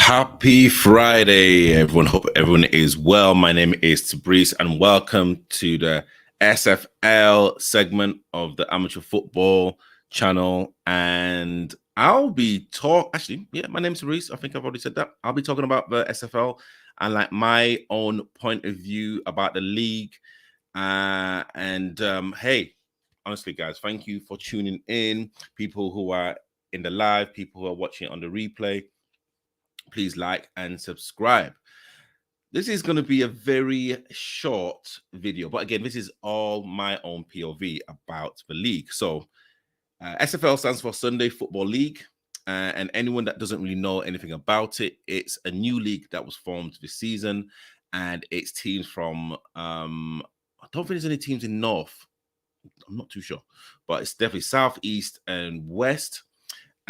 Happy Friday, everyone. Hope everyone is well. My name is Tabrice, and welcome to the SFL segment of the Amateur Football channel. And I'll be my name is Tabrice. I think I've already said that. I'll be talking about the SFL and like my own point of view about the league. Hey, honestly, guys, thank you for tuning in. People who are in the live, people who are watching on the replay. Please like and subscribe. This is going to be a very short video, but again, this is all my own POV about the league. So SFL stands for Sunday Football League. And anyone that doesn't really know anything about it, it's a new league that was formed this season. And it's teams from, I don't think there's any teams in North. I'm not too sure, but it's definitely South, East, and West.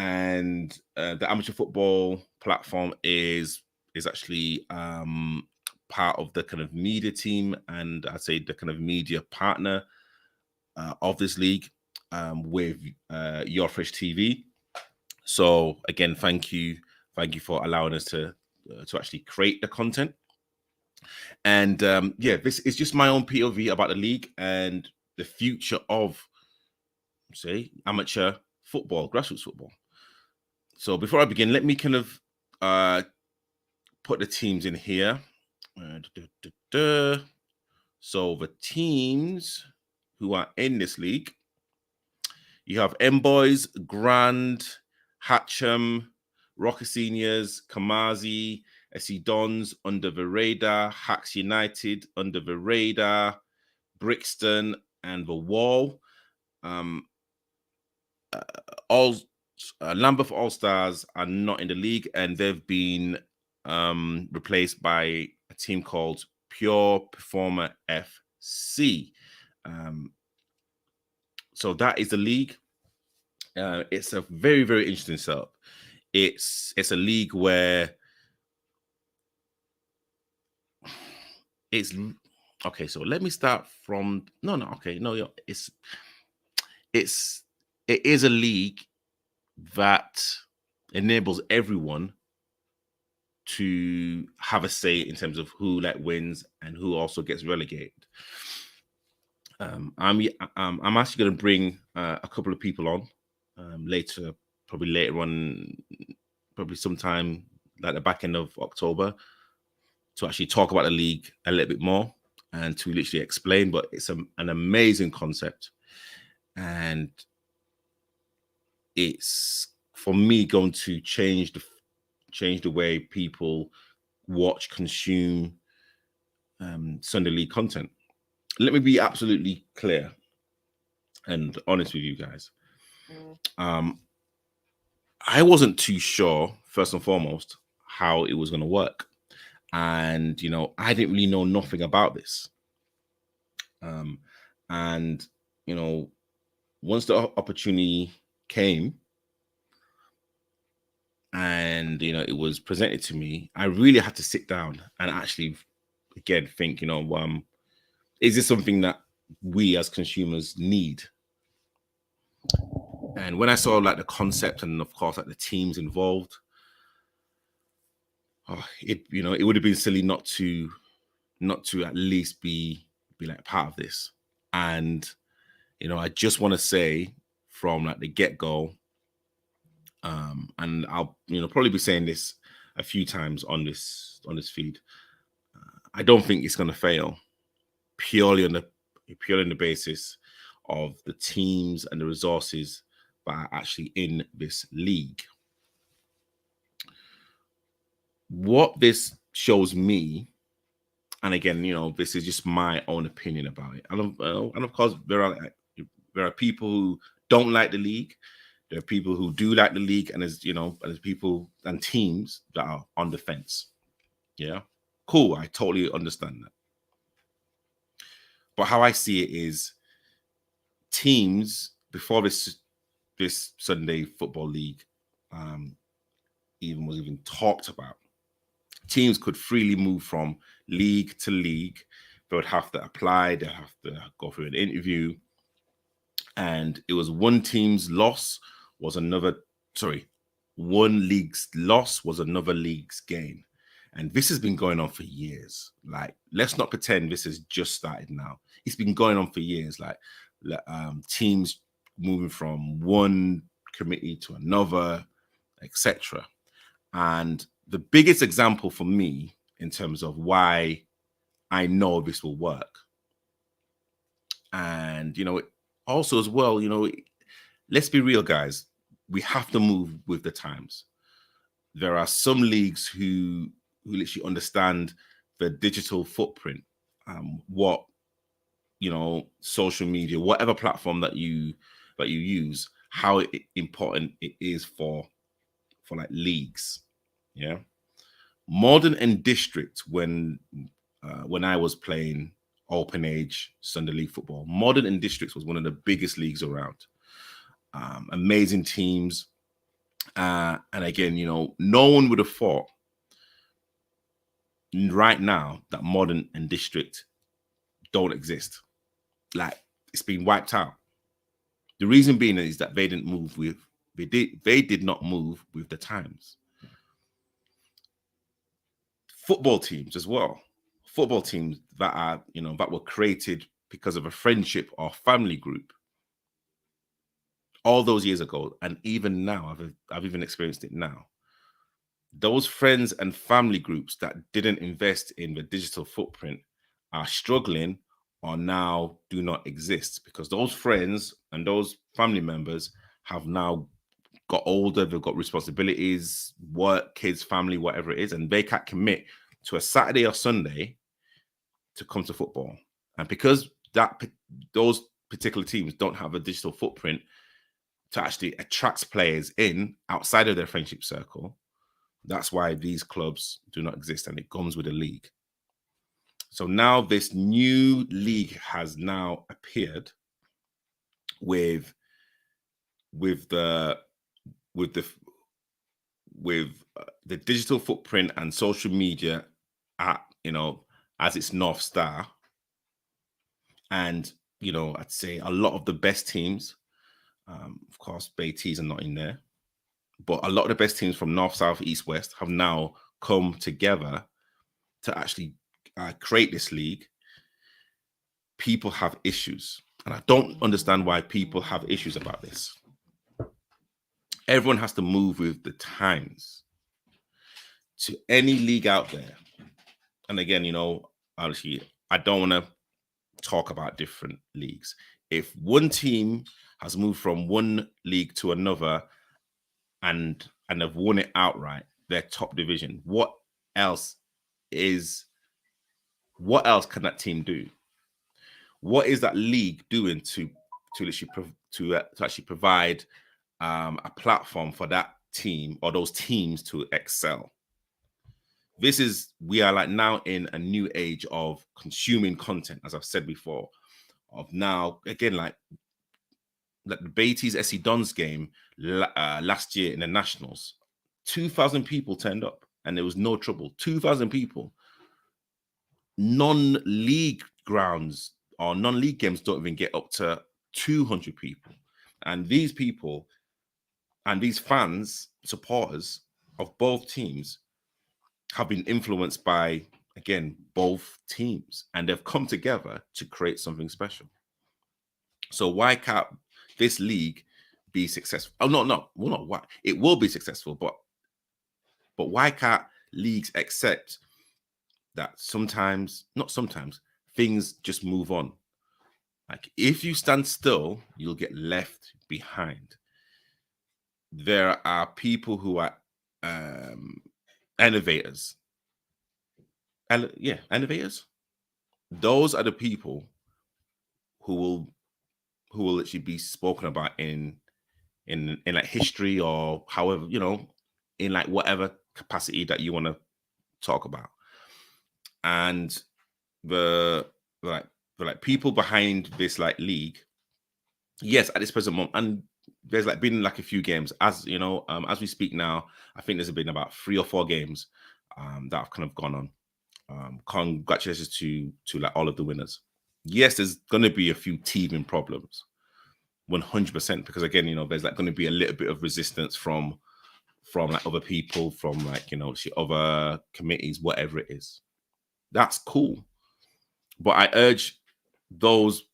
And the amateur football platform is actually part of the kind of media team, and I'd say the kind of media partner of this league with Your Fresh TV. So again, thank you for allowing us to actually create the content. And this is just my own POV about the league and the future of, say, amateur football, grassroots football. So before I begin, let me kind of put the teams in here. So the teams who are in this league, you have M Boys, Grand, Hatcham, Rocker Seniors, Kamazi, SC Dons, Under the Radar, Hacks United, Under the Radar, Brixton, and The Wall. Lambeth All Stars are not in the league, and they've been replaced by a team called Pure Performer FC. So that is the league. It's a very, very interesting setup. It's a league where it's okay. So let me start from it is a league that enables everyone to have a say in terms of who wins and who also gets relegated. I'm actually going to bring a couple of people on later on, probably sometime like the back end of October, to actually talk about the league a little bit more and to literally explain. But it's an amazing concept, and it's, for me, going to change the way people watch, consume Sunday League content. Let me be absolutely clear and honest with you guys. I wasn't too sure, first and foremost, how it was going to work. And, I didn't really know nothing about this. Once the opportunity came and, it was presented to me, I really had to sit down and actually, again, think, is this something that we as consumers need? And when I saw the concept and of course the teams involved, it would have been silly not to at least be part of this. And I just want to say from the get-go, and I'll probably be saying this a few times on this feed, I don't think it's going to fail purely on the basis of the teams and the resources that are actually in this league. What this shows me, and again, this is just my own opinion about it, and of course there are people who don't like the league. There are people who do like the league, and there's people and teams that are on the fence. Yeah, cool. I totally understand that. But how I see it is, teams before this Sunday Football League was even talked about, teams could freely move from league to league. They would have to apply. They have to go through an interview. And it was one team's loss was one league's loss was another league's gain. And this has been going on for years. Like, let's not pretend this has just started now. It's been going on for years. Like, teams moving from one committee to another, etc. And the biggest example for me in terms of why I know this will work, and also as well, let's be real, guys. We have to move with the times. There are some leagues who literally understand the digital footprint, what social media, whatever platform that you use, how important it is for like leagues. Yeah, modern and district, when I was playing open age Sunday league football, modern and districts was one of the biggest leagues around. Amazing teams. And again, no one would have thought right now that modern and district don't exist. Like, it's been wiped out. The reason being is that they didn't move with, they did not move with the times. Football teams as well. Football teams that are, that were created because of a friendship or family group all those years ago, and even now, I've even experienced it now. Those friends and family groups that didn't invest in the digital footprint are struggling or now do not exist, because those friends and those family members have now got older, they've got responsibilities, work, kids, family, whatever it is, and they can't commit to a Saturday or Sunday to come to football. And because those particular teams don't have a digital footprint to actually attract players in outside of their friendship circle, that's why these clubs do not exist, and it comes with a league. So now this new league has now appeared with the digital footprint and social media at as its North Star. And I'd say a lot of the best teams, of course BTs are not in there, but a lot of the best teams from North, South, East, West have now come together to actually create this league. People have issues, and I don't understand why people have issues about this. Everyone has to move with the times. To any league out there, and again, obviously, I don't want to talk about different leagues. If one team has moved from one league to another and have won it outright, their top division, what else can that team do? What is that league doing to actually provide a platform for that team or those teams to excel? We are like now in a new age of consuming content, as I've said before, of now, again, like the Beatties SC Dons game last year in the Nationals, 2,000 people turned up and there was no trouble. 2,000 people. Non-league grounds or non-league games don't even get up to 200 people. And these people and these fans, supporters of both teams, have been influenced by, again, both teams, and they've come together to create something special. So why can't this league be successful? Oh, no, well, not why. It will be successful, but why can't leagues accept that not sometimes, things just move on? Like, if you stand still, you'll get left behind. There are people who are innovators. Innovators. Those are the people who will actually be spoken about in like history, or however, in like whatever capacity that you want to talk about. And the people behind this like league, yes, at this present moment, and there's like been like a few games, as as we speak now, I think there's been about 3 or 4 games that have kind of gone on. Congratulations to like all of the winners. Yes, there's going to be a few teething problems, 100%, because again, there's like going to be a little bit of resistance from from like other people, from like, you know, other committees, whatever it is. That's cool. But I urge those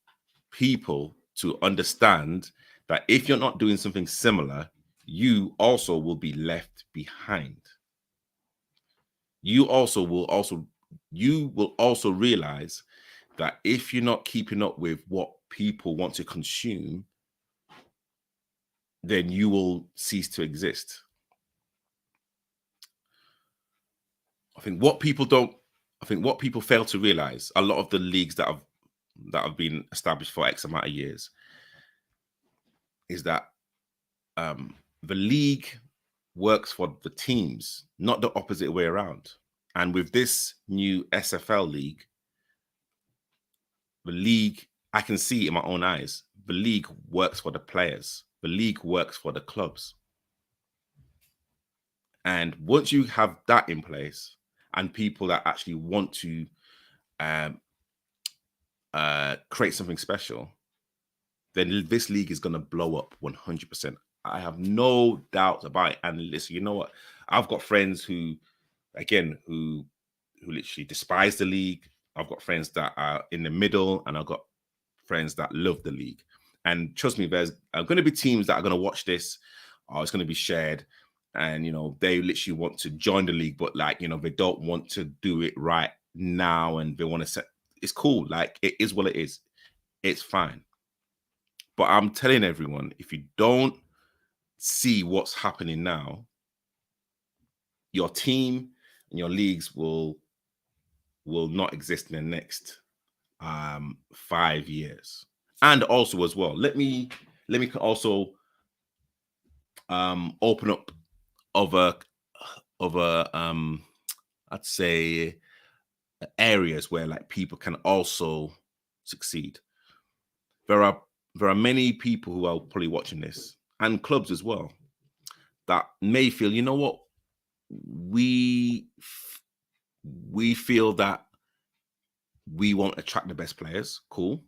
people to understand that if you're not doing something similar, you also will be left behind. You will also realize that if you're not keeping up with what people want to consume, then you will cease to exist. I think what people fail to realize, a lot of the leagues that have been established for X amount of years, is that the league works for the teams, not the opposite way around. And with this new SFL league, the league, I can see in my own eyes, the league works for the players. The league works for the clubs. And once you have that in place, and people that actually want to create something special, then this league is going to blow up 100%. I have no doubt about it. And listen, you know what? I've got friends who literally despise the league. I've got friends that are in the middle, and I've got friends that love the league. And trust me, there's going to be teams that are going to watch this, or it's going to be shared, and, you know, they literally want to join the league, but, like, you know, they don't want to do it right now, and they want to set. It's cool. Like, it is what it is. It's fine. But I'm telling everyone, if you don't see what's happening now, your team and your leagues will not exist in the next 5 years. And also, as well, let me also open up other I'd say areas where, like, people can also succeed. There are many people who are probably watching this, and clubs as well, that may feel, you know what, we feel that we won't attract the best players. Cool.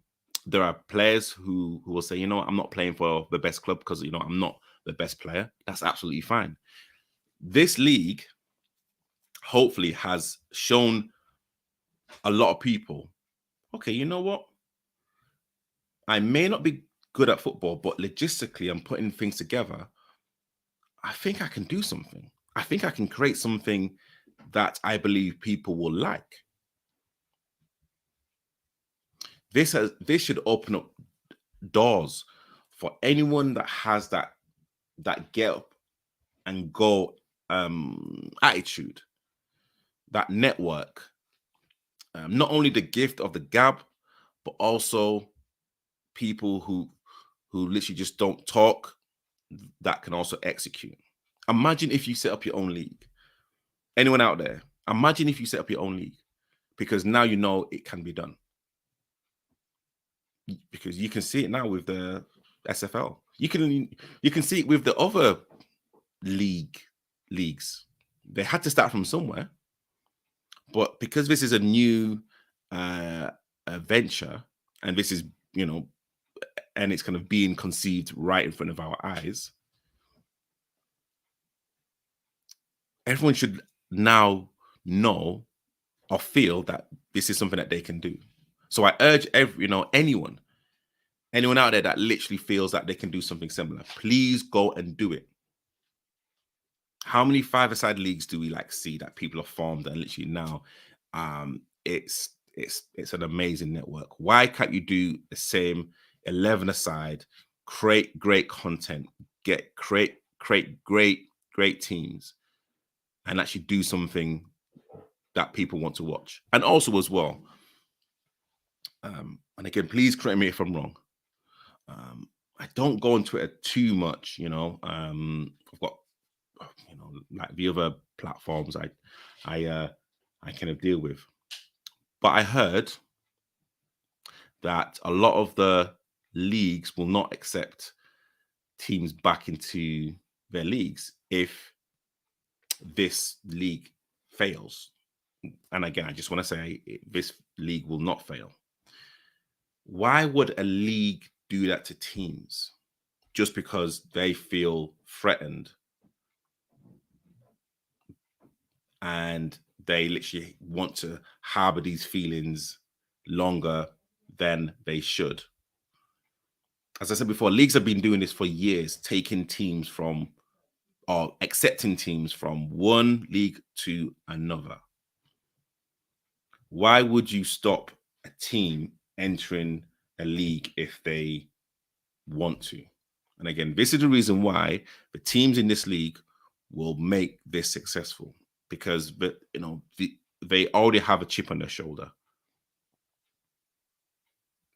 There are players who will say, you know what, I'm not playing for the best club because, you know, I'm not the best player. That's absolutely fine. This league hopefully has shown a lot of people, okay, you know what, I may not be good at football, but logistically I'm putting things together. I think I can do something. I think I can create something that I believe people will like. This should open up doors for anyone that has that get up and go attitude, that network. Not only the gift of the gab, but also people who literally just don't talk, that can also execute. Imagine if you set up your own league. Anyone out there? Imagine if you set up your own league, because now you know it can be done. Because you can see it now with the SFL. You can see it with the other leagues. They had to start from somewhere, but because this is a new venture, and this is, you know, and it's kind of being conceived right in front of our eyes, everyone should now know or feel that this is something that they can do. So I urge anyone out there that literally feels that they can do something similar, please go and do it. How many five-a-side leagues do we see that people have formed, and literally now it's an amazing network? Why can't you do the same 11-a-side, create great content, create great teams, and actually do something that people want to watch? And also, as well, and again, please correct me if I'm wrong, I don't go on Twitter too much, I've got, like the other platforms I kind of deal with. But I heard that a lot of the leagues will not accept teams back into their leagues if this league fails. And again, I just want to say, this league will not fail. Why would a league do that to teams just because they feel threatened and they literally want to harbor these feelings longer than they should. As I said before, leagues have been doing this for years, taking teams from or accepting teams from one league to another. Why would you stop a team entering a league if they want to? And again, this is the reason why the teams in this league will make this successful, because they already have a chip on their shoulder.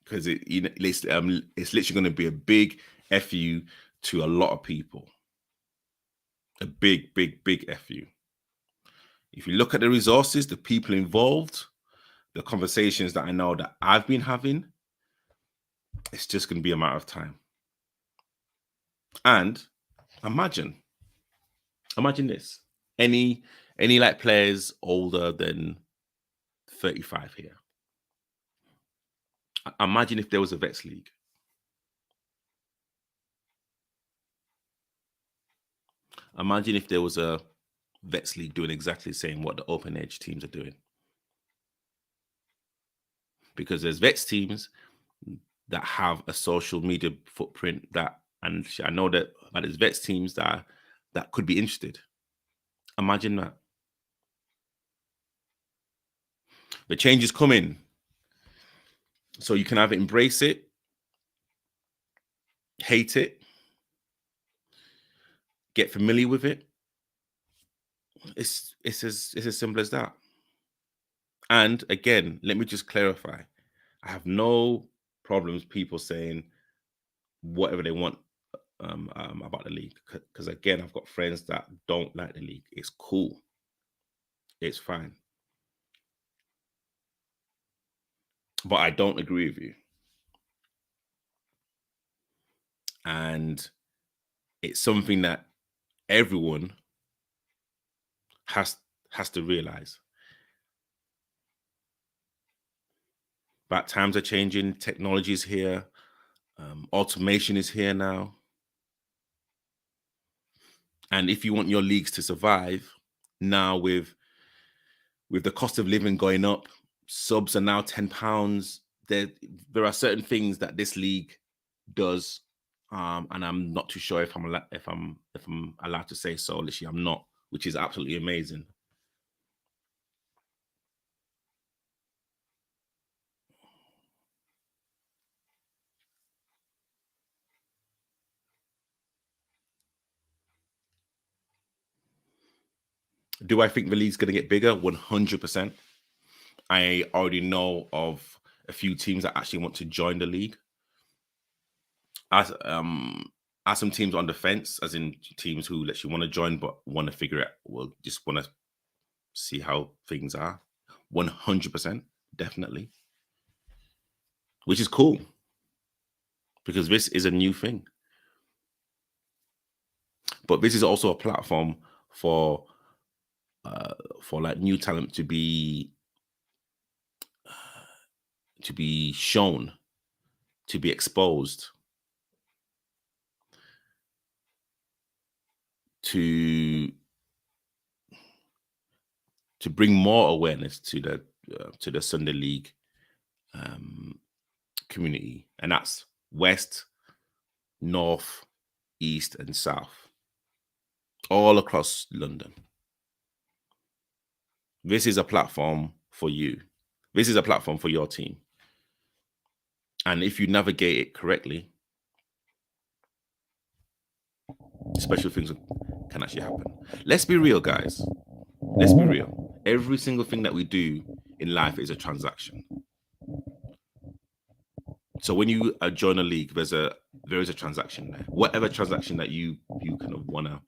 Because it's literally going to be a big FU to a lot of people. A big, big, big FU. If you look at the resources, the people involved, the conversations that I know that I've been having, it's just going to be a matter of time. And imagine this. Any like players older than 35 here. Imagine if there was a Vets League. Imagine if there was a Vets League doing exactly the same what the Open Edge teams are doing. Because there's Vets teams that have a social media footprint and I know that there's Vets teams that could be interested. Imagine that. The change is coming. So you can either embrace it, hate it, get familiar with it. It's as simple as that. And again, let me just clarify. I have no problems people saying whatever they want about the league. Because again, I've got friends that don't like the league. It's cool. It's fine. But I don't agree with you. And it's something that everyone has to realize. But times are changing. Technology is here. Automation is here now. And if you want your leagues to survive, now with the cost of living going up, subs are now £10. There are certain things that this league does, and I'm not too sure if I'm allowed to say so. Literally, I'm not, which is absolutely amazing. Do I think the league's going to get bigger? 100%. I already know of a few teams that actually want to join the league. As some teams on the fence, as in teams who actually want to join but want to figure out, well, just want to see how things are. 100%, definitely. Which is cool, because this is a new thing. But this is also a platform for like new talent to be shown, to be exposed, to bring more awareness to the Sunday League community, and that's West, North, East, and South, all across London. This is a platform for you. This is a platform for your team. And if you navigate it correctly, special things can actually happen. Let's be real, guys. Let's be real. Every single thing that we do in life is a transaction. So when you join a league, there is a transaction there. Whatever transaction that you kind of want to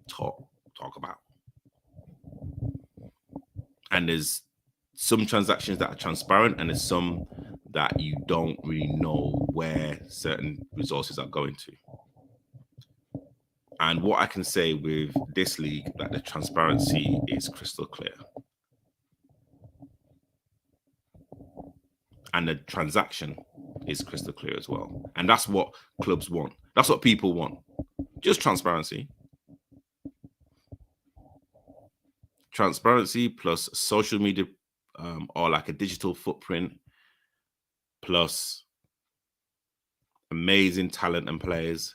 talk about. And there's some transactions that are transparent, and there's some that you don't really know where certain resources are going to. And what I can say with this league, that the transparency is crystal clear. And the transaction is crystal clear as well. And that's what clubs want. That's what people want. Just transparency. transparency plus social media or like a digital footprint plus amazing talent and players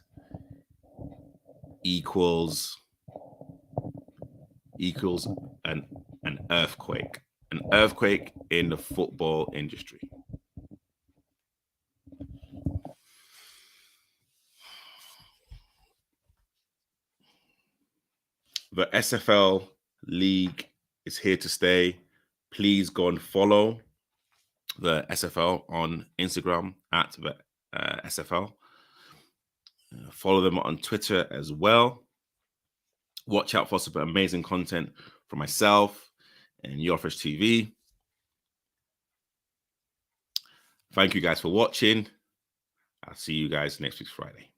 equals an earthquake in the football industry. The SFL league is here to stay. Please go and follow the SFL on Instagram at the SFL. Follow them on Twitter as well. Watch out for some amazing content from myself and Eurofresh TV. Thank you guys for watching. I'll see you guys next week Friday.